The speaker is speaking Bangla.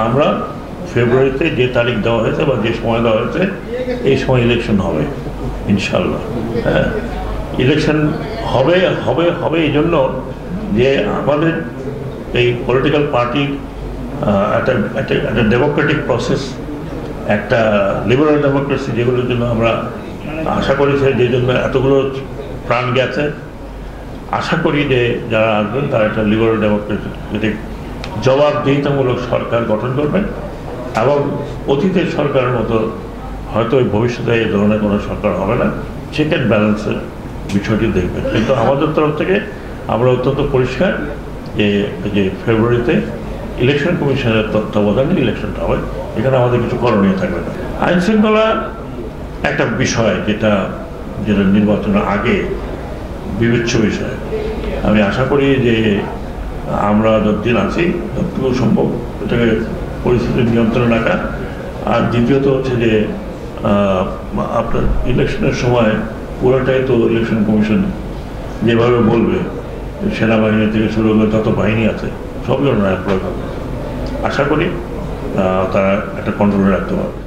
আমরা ফেব্রুয়ারিতে যে তারিখ দেওয়া হয়েছে বা যে সময় দেওয়া হয়েছে এই সময় ইলেকশন হবে ইনশাল্লাহ। হ্যাঁ, ইলেকশন হবে হবে হবে এই জন্য যে আমাদের এই পলিটিক্যাল পার্টির একটা ডেমোক্রেটিক প্রসেস, একটা লিবারাল ডেমোক্রেসি, যেগুলোর জন্য আমরা আশা করি যে জন্য এতগুলো প্রাণ গেছে, আশা করি যে যারা আসবেন তারা একটা লিবারাল ডেমোক্রেটিক জবাবদিহিতামূলক সরকার গঠন করবেন এবং অতীতের সরকারের মতো হয়তো ভবিষ্যতে এই ধরনের কোনো সরকার হবে না, চেক অ্যান্ড ব্যালেন্সের বিষয়টি দেখবেন। কিন্তু আমাদের তরফ থেকে আমরা অত্যন্ত পরিষ্কার যে ফেব্রুয়ারিতে ইলেকশন কমিশনের তত্ত্বাবধানে ইলেকশনটা হবে, এখানে আমাদের কিছু করণীয় থাকবে না। আইন শৃঙ্খলা একটা বিষয় যেটা নির্বাচনের আগে বিবেচ্য বিষয়। আমি আশা করি যে আমরা যতদিন আছি যতটুকু সম্ভব এটাকে পরিস্থিতির নিয়ন্ত্রণে রাখা। আর দ্বিতীয়ত হচ্ছে যে আপনার ইলেকশনের সময় পুরোটাই তো ইলেকশন কমিশন যেভাবে বলবে, সেনাবাহিনী থেকে শুরু করে যত বাহিনী আছে সবই ওনারা প্রয়োগ হবে। আশা করি তারা একটা কন্ট্রোলে রাখতে পারবে।